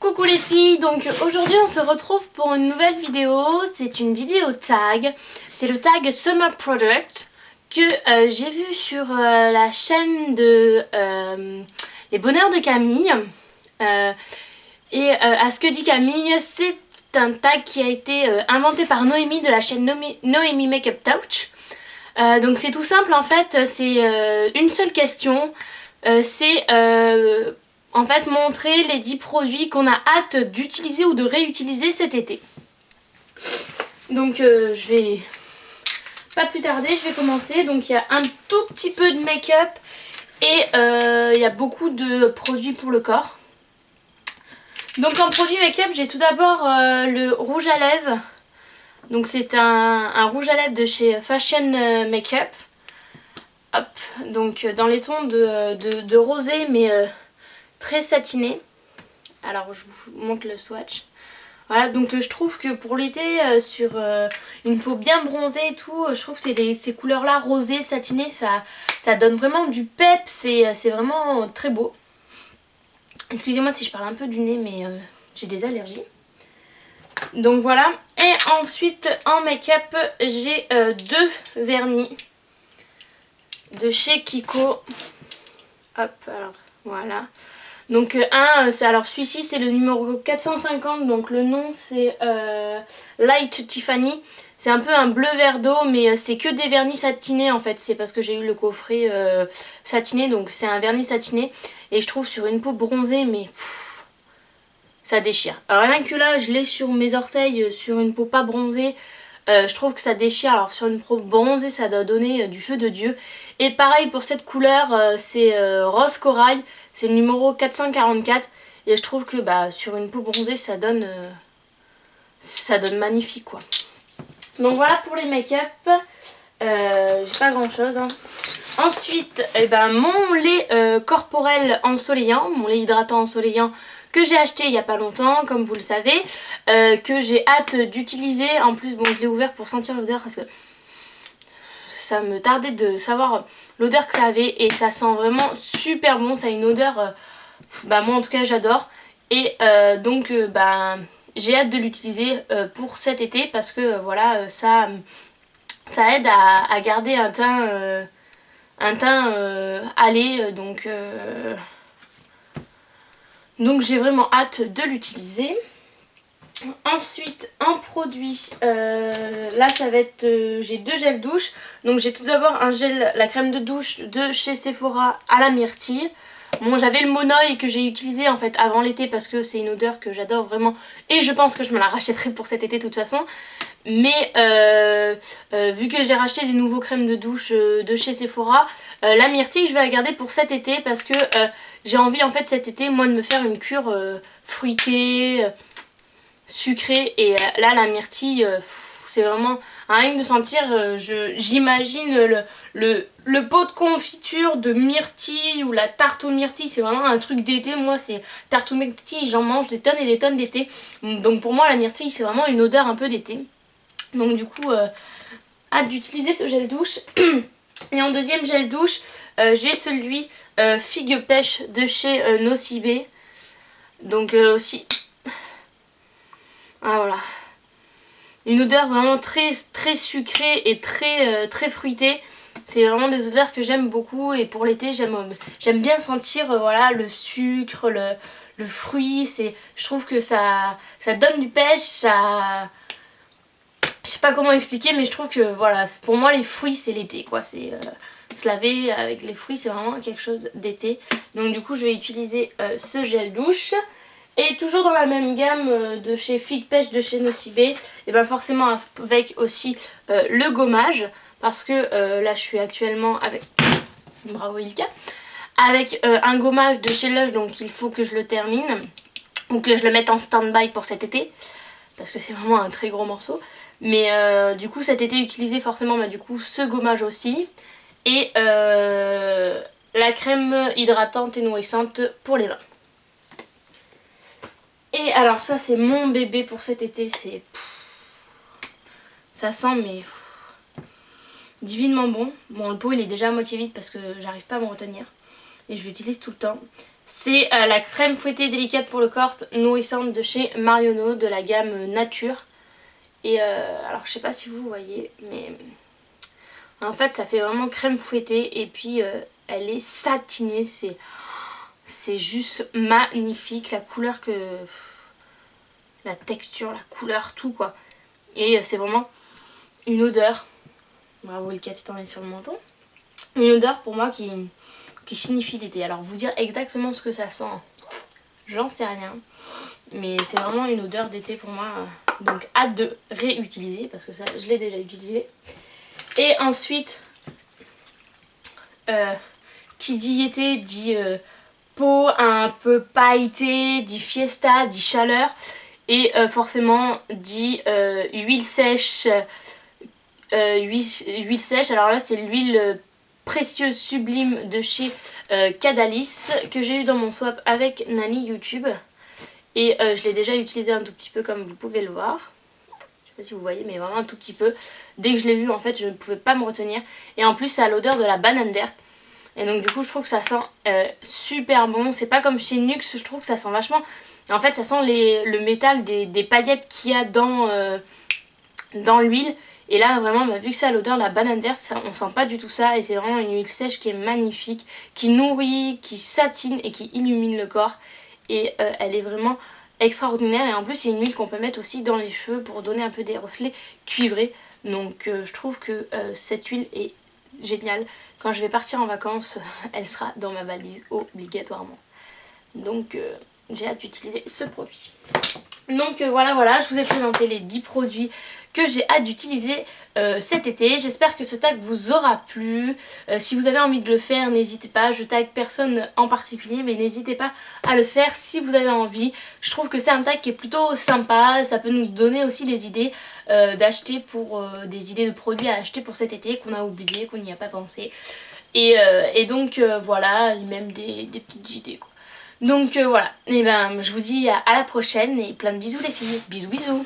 Coucou les filles, donc aujourd'hui on se retrouve pour une nouvelle vidéo. C'est une vidéo tag, c'est le tag Summer Product que j'ai vu sur la chaîne de Les Bonheurs de Camille. À ce que dit Camille, c'est un tag qui a été inventé par Noémie de la chaîne Noémie Makeup Touch. Donc c'est tout simple en fait, c'est une seule question, c'est en fait montrer les 10 produits qu'on a hâte d'utiliser ou de réutiliser cet été. Donc je vais pas plus tarder, je vais commencer. Donc il y a un tout petit peu de make-up et il y a beaucoup de produits pour le corps. Donc en produit make-up, j'ai tout d'abord le rouge à lèvres. Donc c'est un rouge à lèvres de chez Fashion Makeup. Hop, donc dans les tons de rosé mais très satiné. Alors je vous montre le swatch. Voilà, donc je trouve que pour l'été, sur une peau bien bronzée et tout, je trouve que ces couleurs-là, rosé, satiné, ça donne vraiment du pep, c'est vraiment très beau. Excusez-moi si je parle un peu du nez, mais j'ai des allergies. Donc voilà, et ensuite en make-up, j'ai deux vernis de chez Kiko. Hop, alors voilà. Donc alors celui-ci c'est le numéro 450, donc le nom c'est Light Tiffany. C'est un peu un bleu verre d'eau, mais c'est que des vernis satinés en fait. C'est parce que j'ai eu le coffret satiné, donc c'est un vernis satiné. Et je trouve sur une peau bronzée, mais ça déchire. Alors, rien que là, je l'ai sur mes orteils, sur une peau pas bronzée. Je trouve que ça déchire. Alors sur une peau bronzée, ça doit donner du feu de Dieu. Et pareil pour cette couleur, c'est rose corail. C'est le numéro 444. Et je trouve que sur une peau bronzée, ça donne magnifique quoi. Donc voilà pour les make-up. J'ai pas grand chose. Hein. Ensuite, mon lait corporel ensoleillant, mon lait hydratant ensoleillant que j'ai acheté il n'y a pas longtemps, comme vous le savez, que j'ai hâte d'utiliser. En plus, bon, je l'ai ouvert pour sentir l'odeur parce que ça me tardait de savoir l'odeur que ça avait et ça sent vraiment super bon. Ça a une odeur, moi en tout cas j'adore. Et donc, j'ai hâte de l'utiliser pour cet été parce que voilà, ça aide à garder un teint allé, donc j'ai vraiment hâte de l'utiliser. Ensuite en produit, là ça va être, j'ai deux gels douche. Donc j'ai tout d'abord un gel, la crème de douche de chez Sephora à la myrtille. Bon, j'avais le monoeil que j'ai utilisé en fait avant l'été parce que c'est une odeur que j'adore vraiment. Et je pense que je me la rachèterai pour cet été de toute façon. Mais vu que j'ai racheté des nouveaux crèmes de douche de chez Sephora, la myrtille je vais la garder pour cet été parce que j'ai envie en fait cet été moi de me faire une cure fruitée, sucrée. Et là la myrtille, c'est vraiment rien que de sentir, j'imagine le pot de confiture de myrtille ou la tarte aux myrtilles, c'est vraiment un truc d'été. Moi c'est tarte aux myrtilles, j'en mange des tonnes et des tonnes d'été. Donc pour moi la myrtille c'est vraiment une odeur un peu d'été. Donc du coup, hâte d'utiliser ce gel douche. Et en deuxième gel douche, j'ai celui figue pêche de chez Nocibé. Donc aussi, voilà, une odeur vraiment très très sucrée et très fruitée. C'est vraiment des odeurs que j'aime beaucoup et pour l'été j'aime bien sentir voilà, le sucre, le fruit. Je trouve que ça donne du pêche, ça... Je sais pas comment expliquer, mais je trouve que voilà, pour moi les fruits c'est l'été quoi. C'est se laver avec les fruits, c'est vraiment quelque chose d'été. Donc du coup je vais utiliser ce gel douche. Et toujours dans la même gamme de chez Figue Pêche de chez Nocibé, et forcément avec aussi le gommage. Parce que là je suis actuellement avec, bravo Ilka, avec un gommage de chez Lush, donc il faut que je le termine. Donc que je le mette en stand-by pour cet été. Parce que c'est vraiment un très gros morceau. Mais du coup cet été utilisé forcément du coup ce gommage aussi. Et la crème hydratante et nourrissante pour les mains. Et alors ça c'est mon bébé pour cet été. C'est... ça sent mais... divinement bon. Bon le pot il est déjà à moitié vide parce que j'arrive pas à me retenir. Et je l'utilise tout le temps. C'est la crème fouettée délicate pour le corps nourrissante de chez Marionneau de la gamme Nature. Et alors je sais pas si vous voyez, mais en fait ça fait vraiment crème fouettée et puis elle est satinée, c'est juste magnifique, la couleur la texture, la couleur, tout quoi. Et c'est vraiment une odeur, bravo le cat, tu t'en mets sur le menton, une odeur pour moi qui signifie l'été. Alors vous dire exactement ce que ça sent, j'en sais rien, mais c'est vraiment une odeur d'été pour moi. Donc hâte de réutiliser parce que ça je l'ai déjà utilisé. Et ensuite, qui dit été dit peau un peu pailletée, dit fiesta, dit chaleur. Et forcément dit huile sèche. Huile sèche, alors là c'est l'huile précieuse sublime de chez Cadalis que j'ai eu dans mon swap avec Nani YouTube. Et je l'ai déjà utilisé un tout petit peu comme vous pouvez le voir. Je sais pas si vous voyez, mais vraiment un tout petit peu. Dès que je l'ai vu, en fait, je ne pouvais pas me retenir. Et en plus, ça a l'odeur de la banane verte. Et donc du coup, je trouve que ça sent super bon. C'est pas comme chez Nux, je trouve que ça sent vachement... Et en fait, ça sent le métal des paillettes qu'il y a dans l'huile. Et là, vraiment, vu que ça a l'odeur de la banane verte, on sent pas du tout ça. Et c'est vraiment une huile sèche qui est magnifique, qui nourrit, qui satine et qui illumine le corps. Et elle est vraiment extraordinaire. Et en plus, c'est une huile qu'on peut mettre aussi dans les cheveux pour donner un peu des reflets cuivrés. Donc je trouve que cette huile est géniale. Quand je vais partir en vacances, elle sera dans ma valise obligatoirement. Donc j'ai hâte d'utiliser ce produit. Donc voilà, je vous ai présenté les 10 produits que j'ai hâte d'utiliser cet été. J'espère que ce tag vous aura plu. Si vous avez envie de le faire, n'hésitez pas. Je tag personne en particulier, mais n'hésitez pas à le faire si vous avez envie. Je trouve que c'est un tag qui est plutôt sympa. Ça peut nous donner aussi des idées d'acheter pour des idées de produits à acheter pour cet été qu'on a oublié, qu'on n'y a pas pensé. Et donc voilà, même des petites idées quoi. Donc voilà, et ben je vous dis à la prochaine et plein de bisous les filles. Bisous bisous.